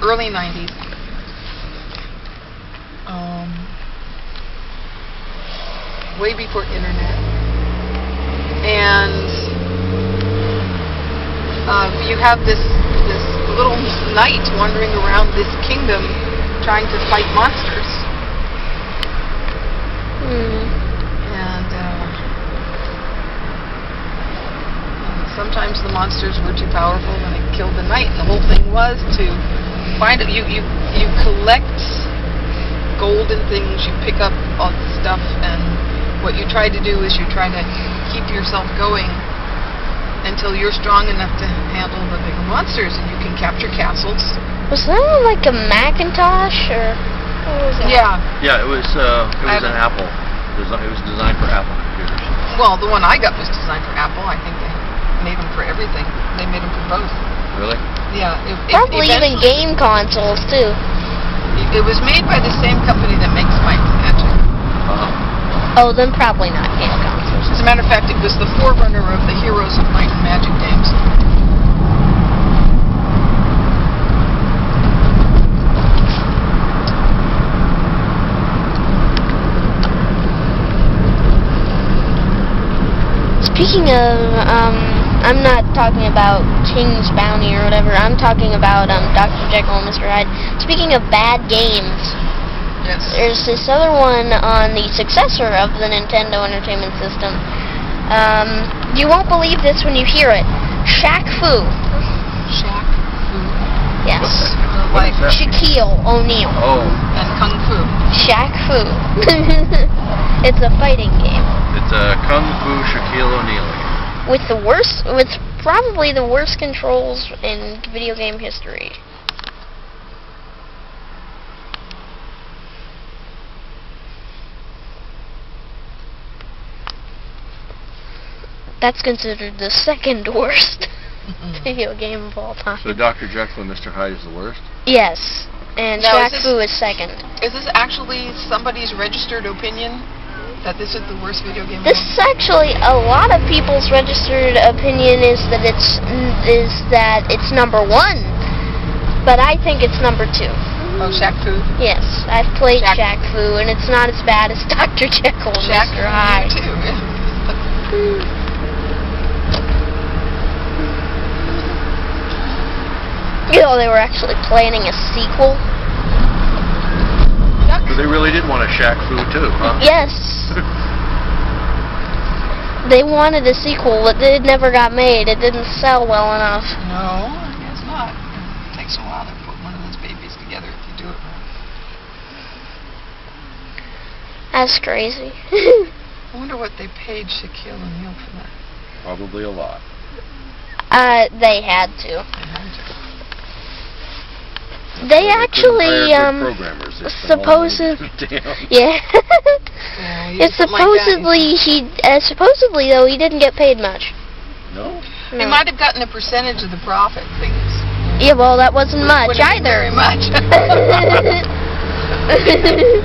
early 90s. Way before internet. And you have this little knight wandering around this kingdom trying to fight monsters. And sometimes the monsters were too powerful and it killed the knight. And the whole thing was to find it. You collect gold and things, you pick up all the stuff, and what you try to do is you try to keep yourself going until you're strong enough to handle the bigger monsters, and you can capture castles. Was that like a Macintosh, or what was that? Yeah. Yeah, it was an Apple. It was designed for Apple computers. Well, the one I got was designed for Apple. I think they made them for everything. They made them for both. Really? Yeah. Probably even game consoles, too. It was made by the same company that makes Might and Magic. Oh, then probably not game consoles. As a matter of fact, it was the forerunner of the Heroes of Might and Magic games. Speaking of, I'm not talking about King's Bounty or whatever. I'm talking about Dr. Jekyll and Mr. Hyde. Speaking of bad games, yes. There's this other one on the successor of the Nintendo Entertainment System. You won't believe this when you hear it. Shaq Fu. Shaq Fu. Yes. Like Shaquille O'Neal. Oh. And Kung Fu. Shaq Fu. It's a fighting game. It's a Kung Fu Shaquille O'Neal game. With probably the worst controls in video game history. That's considered the second worst video game of all time. So Dr. Jekyll and Mr. Hyde is the worst? Yes, and Now, Shaq Fu is second. Is this actually somebody's registered opinion that this is the worst video game? This is actually a lot of people's registered opinion is that it's number one, but I think it's number two. Oh, Shaq Fu. Yes, I've played Shaq Fu, and it's not as bad as Dr. Jekyll and Shaq Mr. Hyde. Fu too. You know, they were actually planning a sequel. So they really did want a Shaq Fu too, huh? Yes. They wanted a sequel, but it never got made. It didn't sell well enough. No, I guess not. It takes a while to put one of those babies together if you do it right. That's crazy. I wonder what they paid Shaquille O'Neal for that. Probably a lot. They had to. They had to. They actually, supposedly, yeah. It's supposedly supposedly though he didn't get paid much. No. He might have gotten a percentage of the profit things. Yeah, well, that wasn't much either. Very much.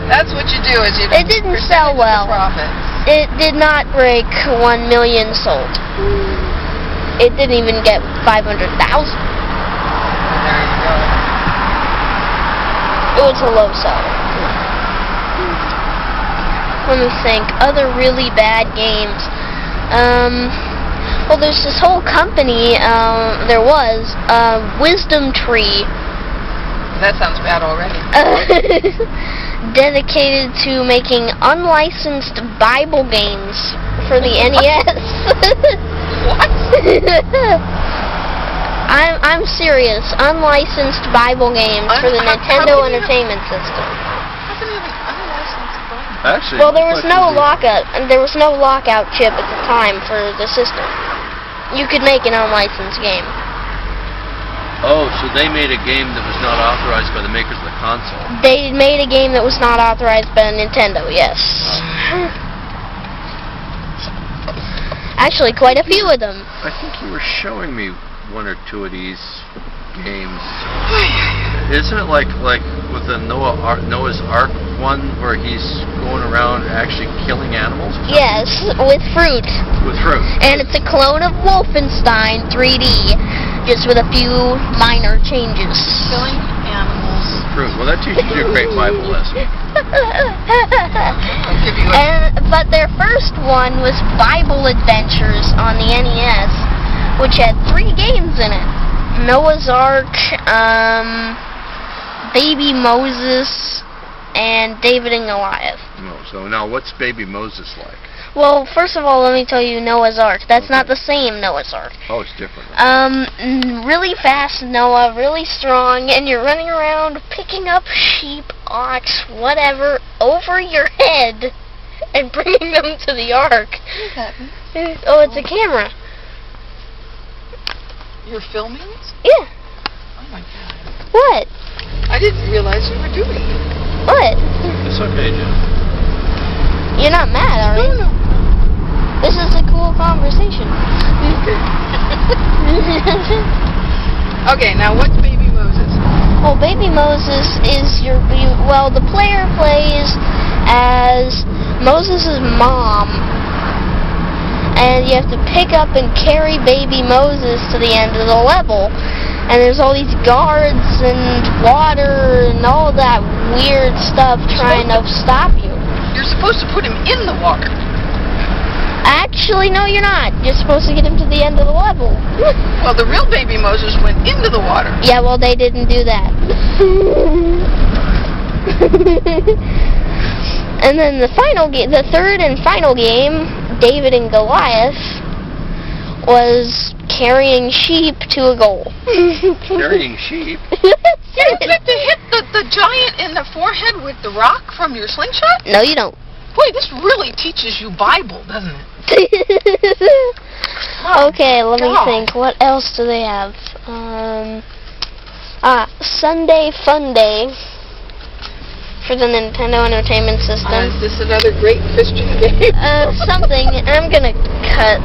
That's what you do. Is you it didn't sell well. It did not break 1 million sold. It didn't even get 500,000. There you go. It was a low seller. Let me think. Other really bad games. Well, there's this whole company, there was, Wisdom Tree. That sounds bad already. Dedicated to making unlicensed Bible games for the NES. What? I'm serious. Unlicensed Bible games for the Nintendo Entertainment System. How can you have an unlicensed Bible? Actually, well, there was no lockout chip at the time for the system. You could make an unlicensed game. Oh, so they made a game that was not authorized by the makers of the console. They made a game that was not authorized by Nintendo, yes. Actually, quite a few of them. I think you were showing me one or two of these games. Isn't it like with the Noah's Ark one where he's going around actually killing animals? Yes, with fruit. With fruit. And it's a clone of Wolfenstein 3D, just with a few minor changes. Killing animals. teaches you a great Bible lesson. I'll give you But their first one was Bible Adventures on the NES, which had 3 games in it. Noah's Ark, Baby Moses, and David and Goliath. No, so now what's Baby Moses like? Well, first of all, let me tell you Noah's Ark. That's not the same Noah's Ark. Oh, it's different. Really fast Noah, really strong, and you're running around picking up sheep, ox, whatever, over your head and bringing them to the ark. What is that? Oh, it's a camera. You're filming this? Yeah. Oh my God. What? I didn't realize you were doing it. What? It's okay, Jen. You're not mad, are you? No. This is a cool conversation. Okay, now what's Baby Moses? Well, Baby Moses is the player plays as Moses' mom, and you have to pick up and carry Baby Moses to the end of the level, and there's all these guards and water and all that weird stuff trying to stop you. You're supposed to put him in the water. Actually, no, you're not. You're supposed to get him to the end of the level. Well, the real Baby Moses went into the water. Yeah, well, they didn't do that. And then the third and final game, David and Goliath, was carrying sheep to a goal. Carrying sheep? You have to hit the giant in the forehead with the rock from your slingshot? No, you don't. Boy, this really teaches you Bible, doesn't it? Okay, let me think. What else do they have? Sunday Fun Day for the Nintendo Entertainment System. Is this another great Christian game? Something. I'm gonna cut.